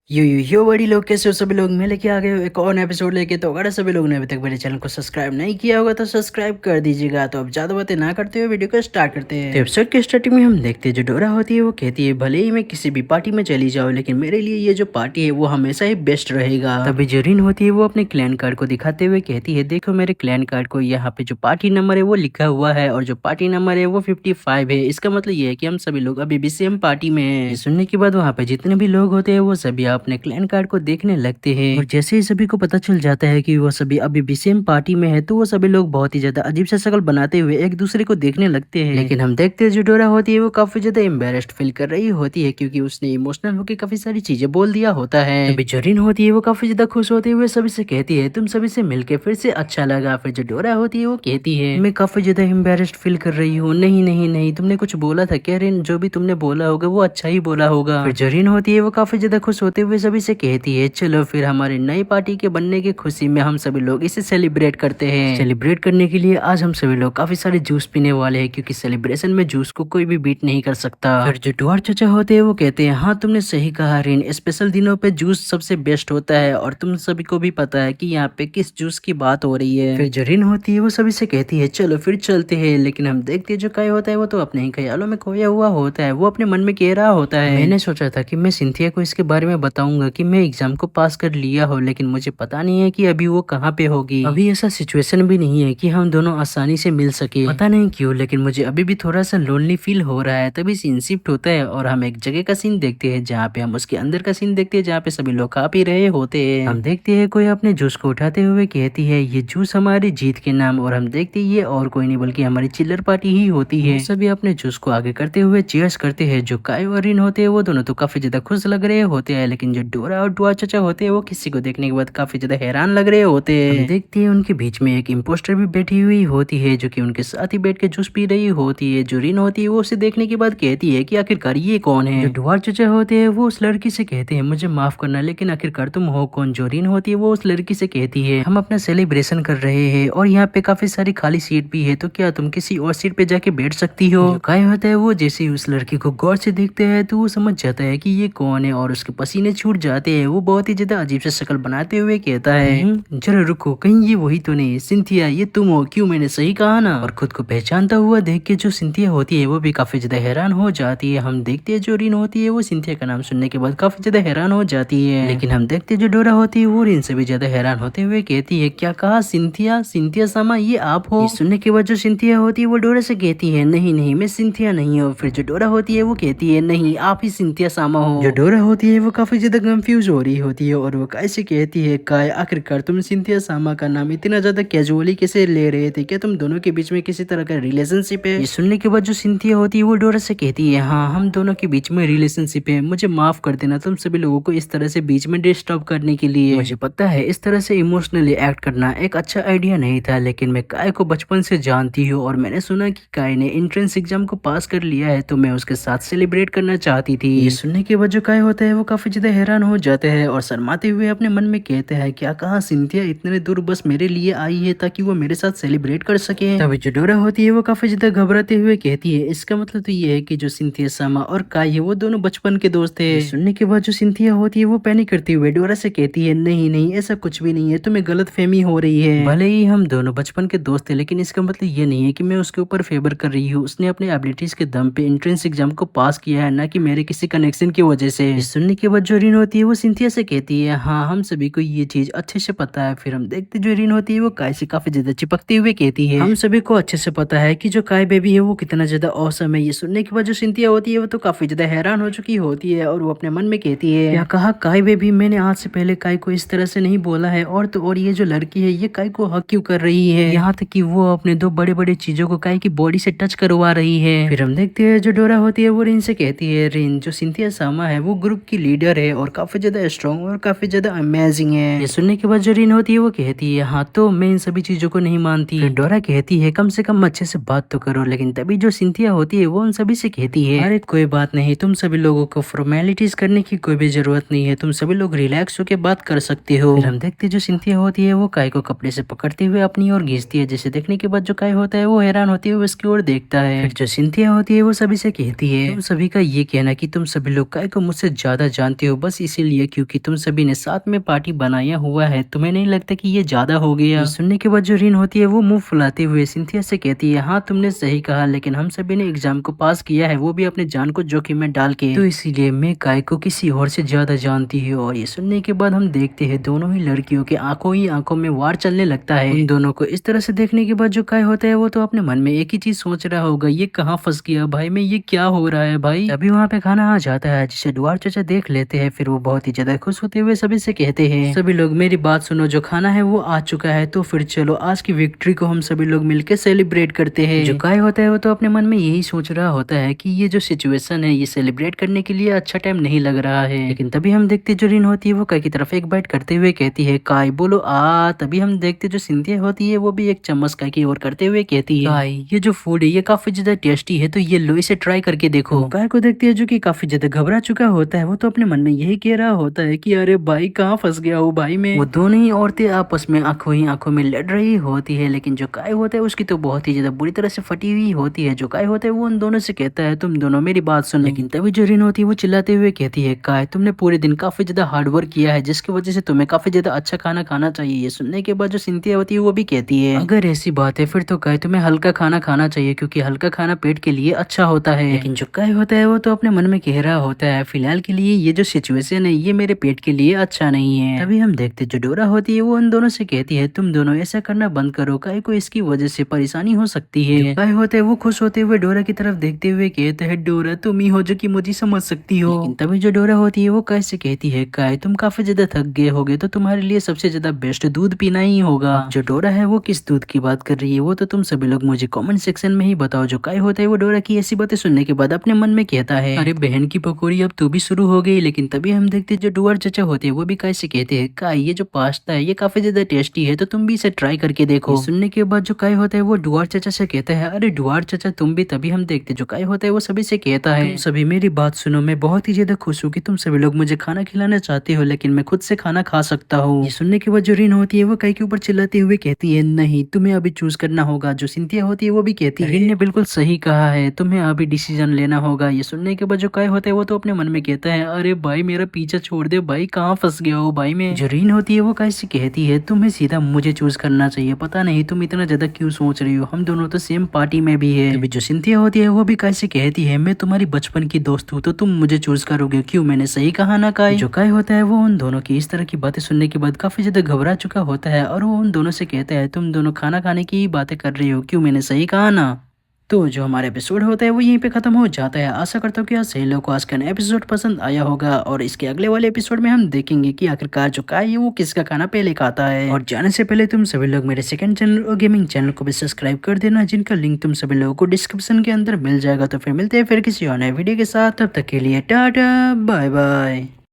यो बड़ी लोग कैसे हो सभी लोग। मैं लेके आ गए हूँ एक और एपिसोड लेके। तो अगर सभी लोग ने अभी तक मेरे चैनल को सब्सक्राइब नहीं किया होगा तो सब्सक्राइब कर दीजिएगा। तो अब ज्यादा बातें ना करते हुए वीडियो को स्टार्ट करते हैं। तो एपिसोड के स्टार्टिंग में हम देखते हैं जो डोरा होती है वो कहती है भले ही मैं किसी भी पार्टी में चली जाऊँ लेकिन मेरे लिए ये जो पार्टी है वो हमेशा ही बेस्ट रहेगा। तभी जो रिन होती है वो अपने क्लैन कार्ड को दिखाते हुए कहती है देखो मेरे क्लैन कार्ड को यहाँ पे जो पार्टी नंबर है वो लिखा हुआ है और जो पार्टी नंबर है वो 55 है। इसका मतलब ये है कि हम सभी लोग अभी भी सेम पार्टी में हैं। ये सुनने के बाद वहाँ पे जितने भी लोग होते हैं वो सभी अपने क्लैन कार्ड को देखने लगते हैं और जैसे ही सभी को पता चल जाता है कि वो सभी अभी भी सेम पार्टी में है तो वो सभी लोग बहुत ही ज्यादा अजीब सा शक्ल बनाते हुए एक दूसरे को देखने लगते हैं। लेकिन हम देखते हैं जो डोरा होती है वो काफी ज्यादा एम्बेरेस्ड फील कर रही होती है क्योंकि उसने इमोशनल होकर काफी सारी चीजें बोल दिया होता है। तभी जो रिन होती है वो काफी ज्यादा खुश होते हुए सभी से कहती है तुम सभी से मिलके फिर से अच्छा लगा। फिर जो डोरा होती है वो कहती है मैं काफी ज्यादा एम्बेरेस्ड फील कर रही हूँ। नहीं नहीं नहीं, तुमने कुछ बोला था क्या रिन? जो भी तुमने बोला होगा वो अच्छा ही बोला होगा। फिर जो रिन होती है वो काफी ज्यादा खुश होते हुए सभी से कहती है चलो फिर हमारी नई पार्टी के बनने की खुशी में हम सभी लोग इसे सेलिब्रेट करते हैं। सेलिब्रेट करने के लिए आज हम सभी लोग काफी सारे जूस पीने वाले हैं क्योंकि सेलिब्रेशन में जूस को कोई भी बीट नहीं कर सकता। फिर जो डुआर चाचा होते हैं वो कहते हैं हाँ तुमने सही कहा रिन, स्पेशल दिनों पे जूस सबसे बेस्ट होता है और तुम सभी को भी पता है कि यहाँ पे किस जूस की बात हो रही है। फिर जो रिन होती है वो सभी से कहती है चलो फिर चलते हैं। लेकिन हम देखते हैं जो काय होता है वो तो अपने ही ख्यालों में खोया हुआ होता है। वो अपने मन में कह रहा होता है मैंने सोचा था कि मैं सिंथिया को इसके बारे में बताऊंगा कि मैं एग्जाम को पास कर लिया हो, लेकिन मुझे पता नहीं है कि अभी वो कहाँ पे होगी। अभी ऐसा सिचुएशन भी नहीं है कि हम दोनों आसानी से मिल सके। पता नहीं क्यों लेकिन मुझे अभी भी थोड़ा सा लोनली फील हो रहा है। तभी सीन शिफ्ट होता है और हम एक जगह का सीन देखते हैं जहाँ पे हम उसके अंदर का सीन देखते हैं जहाँ पे सभी लोग खा पी रहे होते हैं। हम देखते हैं कोई अपने जूस को उठाते हुए कहती है ये जूस हमारी जीत के नाम। और हम देखते हैं ये और कोई नहीं बल्कि हमारी चिल्लर पार्टी ही होती है। सभी अपने जूस को आगे करते हुए चीयर्स करते हैं। जो काय और रिन होते हैं वो दोनों तो काफी ज्यादा खुश लग रहे होते हैं, लेकिन जो डोरा और डुआ चाचा होते हैं वो किसी को देखने के बाद काफी ज्यादा हैरान लग रहे होते हैं। हम देखते हैं उनके बीच में एक इम्पोस्टर भी बैठी हुई होती है जो कि उनके साथ ही बैठ के जूस पी रही होती है। जो रिन होती है वो उसे देखने के बाद कहती है कि आखिरकार ये कौन है। जो डुआ चाचा होते हैं वो उस लड़की से कहते हैं मुझे माफ करना लेकिन आखिरकार तुम हो कौन। जो रिन होती है वो उस लड़की से कहती है हम अपना सेलिब्रेशन कर रहे हैं और यहाँ पे काफी सारी खाली सीट भी है, तो क्या तुम किसी और सीट पे जाके बैठ सकती हो। जो काय होता है वो जैसे ही उस लड़की को गौर से देखते हैं तो वो समझ जाता है कि ये कौन है और उसके पसीने छूट जाते हैं। वो बहुत ही ज्यादा अजीब सा शक्ल बनाते हुए कहता है जरा रुको, कहीं ये वही तो नहीं सिंथिया, ये तुम हो? क्यों, मैंने सही कहा ना? और खुद को पहचानता हुआ देख के जो सिंथिया होती है वो भी काफी ज्यादा हैरान हो जाती है। हम देखते हैं जो रिन होती है वो सिंथिया का नाम सुनने के बाद काफी ज्यादा हैरान हो जाती है। लेकिन हम देखते हैं जो डोरा होती है वो रिन से भी ज्यादा हैरान होते हुए कहती है क्या कहा सिंथिया? सिंथिया सामा ये आप हो? ये सुनने के बाद जो सिंथिया होती है वो डोरा से कहती है नहीं नहीं मैं सिंथिया नहीं हूँ। फिर जो डोरा होती है वो कहती है नहीं आप ही सिंथिया सामा हो। जो डोरा होती है वो काफी ज्यादा कंफ्यूज हो रही होती है और वो काय से कहती है काय आखिरकार तुम सिंथिया सामा का नाम इतना ज्यादा कैजुअली कैसे ले रहे थे? क्या तुम दोनों के बीच में किसी तरह का रिलेशनशिप है? ये सुनने के बाद जो सिंथिया होती है वो डोरा से कहती है हाँ हम दोनों के बीच में रिलेशनशिप है, मुझे माफ कर देना तुम सभी लोगों को इस तरह से बीच में डिस्टर्ब करने के लिए। मुझे पता है इस तरह से इमोशनली एक्ट करना एक अच्छा आइडिया नहीं था, लेकिन मैं काय को बचपन से जानती हूँ और मैंने सुना कि काय ने एंट्रेंस एग्जाम को पास कर लिया है तो मैं उसके साथ सेलिब्रेट करना चाहती थी। ये सुनने के बाद जो काय होता है वो काफी ज्यादा हैरान हो जाते हैं और शर्माते हुए अपने मन में कहते हैं क्या कहा सिंथिया इतने दूर बस मेरे लिए आई है ताकि वो मेरे साथ सेलिब्रेट कर सके। तभी जो डोरा होती है वो काफी ज्यादा घबराते हुए कहती है इसका मतलब तो ये है कि जो सिंथिया सामा और काय है वो दोनों बचपन के दोस्त थे। सुनने के बाद जो सिंथिया होती है वो पैनिक करते हुए डोरा से कहती है नहीं नहीं ऐसा कुछ भी नहीं है, तुम्हें गलत फहमी हो रही है। भले ही हम दोनों बचपन के दोस्त थे लेकिन इसका मतलब ये नहीं है कि मैं उसके ऊपर फेवर कर रही हूँ। उसने अपने एबिलिटीज के दम पे एंट्रेंस एग्जाम को पास किया है, ना कि मेरे किसी कनेक्शन की वजह से। सुनने के बाद जो रिन होती है वो सिंथिया से कहती है हाँ हम सभी को ये चीज अच्छे से पता है। फिर हम देखते जो रिन होती है वो काय से काफी ज्यादा चिपकते हुए कहती है हम सभी को अच्छे से पता है कि जो काय बेबी है वो कितना ज्यादा औसम है। ये सुनने के बाद जो सिंथिया होती है वो तो काफी ज्यादा हैरान हो चुकी होती है और वो अपने मन में कहती है क्या कहा काय बेबी? मैंने आज से पहले काय को इस तरह से नहीं बोला है। और तो और ये जो लड़की है ये काय को हक क्यों कर रही है? यहाँ तक कि वो अपने दो बड़े बड़े चीजों को काय की बॉडी से टच करवा रही है। फिर हम देखते हैं जो डोरा होती है वो रिन से कहती है रिन जो सिंथिया सामा है वो ग्रुप की लीडर है और काफी ज्यादा स्ट्रॉन्ग और काफी ज्यादा अमेजिंग है। ये सुनने के बाद जो रिन होती है वो कहती है हाँ तो मैं इन सभी चीजों को नहीं मानती। फिर डोरा कहती है कम से कम अच्छे से बात तो करो। लेकिन तभी जो सिंथिया होती है वो उन सभी से कहती है अरे कोई बात नहीं, तुम सभी लोगों को फॉर्मेलिटीज करने की कोई भी जरूरत नहीं है, तुम सभी लोग रिलैक्स होकर बात कर सकते हो। फिर हम देखते जो सिंथिया होती है वो काय को कपड़े से पकड़ते हुए अपनी ओर खींचती है, जिसे देखने के बाद जो काय होता है वो हैरान होती है उसकी ओर देखता है। फिर जो सिंथिया होती है वो सभी से कहती है तुम सभी का ये कहना कि तुम सभी लोग काय को मुझसे ज्यादा जानते हो हो बस इसीलिए क्योंकि तुम सभी ने साथ में पार्टी बनाया हुआ है। तुम्हें नहीं लगता कि ये ज्यादा हो गया? ये सुनने के बाद जो रीन होती है वो मुंह फुलाते हुए सिंथिया से कहती है, हाँ तुमने सही कहा, लेकिन हम सभी ने एग्जाम को पास किया है, वो भी अपने जान को जोखिम में डाल के, तो इसीलिए मैं काय को किसी और से ज्यादा जानती हूँ। और ये सुनने के बाद हम देखते हैं दोनों ही लड़कियों के आंखों ही आंखों में वार चलने लगता है। इन दोनों को इस तरह से देखने के बाद जो काय होता है वो तो अपने मन में एक ही चीज सोच रहा होगा, ये कहाँ फंस गया भाई में, ये क्या हो रहा है भाई। अभी वहाँ पे खाना आ जाता है जिसे एडवार्ड चाचा देख लेते हैं। फिर वो बहुत ही ज्यादा खुश होते हुए सभी से कहते हैं, सभी लोग मेरी बात सुनो, जो खाना है वो आ चुका है, तो फिर चलो आज की विक्ट्री को हम सभी लोग मिलकर सेलिब्रेट करते हैं। जो काय होता है वो तो अपने मन में यही सोच रहा होता है कि ये जो सिचुएशन है ये सेलिब्रेट करने के लिए अच्छा टाइम नहीं लग रहा है। लेकिन तभी हम देखते जो रीन होती है वो काय की तरफ एक बाइट करते हुए कहती है, काय बोलो आ। तभी हम देखते जो सिंथिया होती है वो भी एक चम्मच काय की ओर करते हुए कहती है, काय ये जो फूड है ये काफी ज्यादा टेस्टी है, तो ये लो इसे ट्राई करके देखो। काय को देखती है जो कि काफी ज्यादा घबरा चुका होता है, वो तो अपने मन में यही कह रहा होता है कि अरे भाई कहाँ फंस गया हो भाई में। वो दोनों ही औरतें आपस में आंखों ही आंखों में लड़ रही होती है, लेकिन जो काय होता है उसकी तो बहुत ही ज्यादा बुरी तरह से फटी हुई होती है। जो काय होता है वो उन दोनों से कहता है, तुम दोनों मेरी बात सुनो। लेकिन तभी जो रीन होती है वो चिल्लाते हुए कहती है, काय तुमने पूरे दिन काफी ज्यादा हार्ड वर्क किया है जिसकी वजह से तुम्हें काफी ज्यादा अच्छा खाना खाना चाहिए। ये सुनने के बाद जो सिंथिया होती है वो भी कहती है, अगर ऐसी बात है फिर तो काय तुम्हें हल्का खाना खाना चाहिए, क्योंकि हल्का खाना पेट के लिए अच्छा होता है। लेकिन जो काय होता है वो तो अपने मन में कह रहा होता है, फिलहाल के लिए ये जो सिचुएशन है ये मेरे पेट के लिए अच्छा नहीं है। तभी हम देखते जो डोरा होती है वो उन दोनों से कहती है, तुम दोनों ऐसा करना बंद करो, काय को इसकी वजह से परेशानी हो सकती है। काय होते है वो खुश होते हुए डोरा की तरफ देखते हुए कहते हैं, डोरा तुम ही हो जो कि मुझे समझ सकती हो। लेकिन तभी जो डोरा होती है वो काय से कहती है, काय तुम काफी ज्यादा थक गए होगे तो तुम्हारे लिए सबसे ज्यादा बेस्ट दूध पीना ही होगा। जो डोरा है वो किस दूध की बात कर रही है वो तो तुम सभी लोग मुझे कमेंट सेक्शन में ही बताओ। जो काय होता है वो डोरा की ऐसी बातें सुनने के बाद अपने मन में कहता है, अरे बहन की पकौड़ी अब तो भी शुरू हो गई। लेकिन तभी हम देखते जो डुअर चाचा होते हैं वो भी काय से कहते हैं, काय ये जो पास्ता है ये काफी ज्यादा टेस्टी है, तो तुम भी इसे ट्राई करके देखो। सुनने के बाद जो काय होता है वो डुअर चाचा से कहता है, अरे डुअर चाचा तुम भी। तभी हम देखते जो काय होता है वो सभी से कहता है, तुम सभी मेरी बात सुनो, मैं बहुत ही ज्यादा खुश हूँ कि तुम सभी लोग मुझे खाना खिलाना चाहते हो, लेकिन मैं खुद से खाना खा सकता हूँ। ये सुनने के बाद जो रीन होती है वो काय के ऊपर चिल्लाते हुए कहती है, नहीं तुम्हें अभी चूज करना होगा। जो सिंथिया होती है वो भी कहती है, रीन ने बिल्कुल सही कहा है, तुम्हें अभी डिसीजन लेना होगा। ये सुनने के बाद जो काय होता है वो तो अपने मन में कहता है, अरे भाई मेरा पीछा छोड़ दे भाई, कहाँ फंस गया हो भाई में। जो रीन होती है वो काय से कहती है, तुम्हें सीधा मुझे चूज करना चाहिए, पता नहीं तुम इतना ज्यादा क्यों सोच रही हो, हम दोनों तो सेम पार्टी में भी है। अभी जो सिंथिया होती है वो भी काय से कहती है, मैं तुम्हारी बचपन की दोस्त हूँ तो तुम मुझे चूज करोगे, क्यों मैंने सही कहा ना काय। जो काय होता है वो उन दोनों की इस तरह की बातें सुनने के बाद काफी ज्यादा घबरा चुका होता है और वो उन दोनों से कहता है, तुम दोनों खाना खाने की बातें कर रही हो, क्यों मैंने सही कहा ना। तो जो हमारा एपिसोड होता है वो यहीं पे खत्म हो जाता है। आशा करता हूँ कि आज सही लोगों को आज का एपिसोड पसंद आया होगा और इसके अगले वाले एपिसोड में हम देखेंगे कि आखिरकार जो काय है वो किसका खाना पहले खाता है। और जाने से पहले तुम सभी लोग मेरे सेकंड चैनल और गेमिंग चैनल को भी सब्सक्राइब कर देना, जिनका लिंक तुम सभी लोगों को डिस्क्रिप्शन के अंदर मिल जाएगा। तो फिर मिलते हैं फिर किसी और नए वीडियो के साथ, तब तक के लिए टाटा बाय बाय।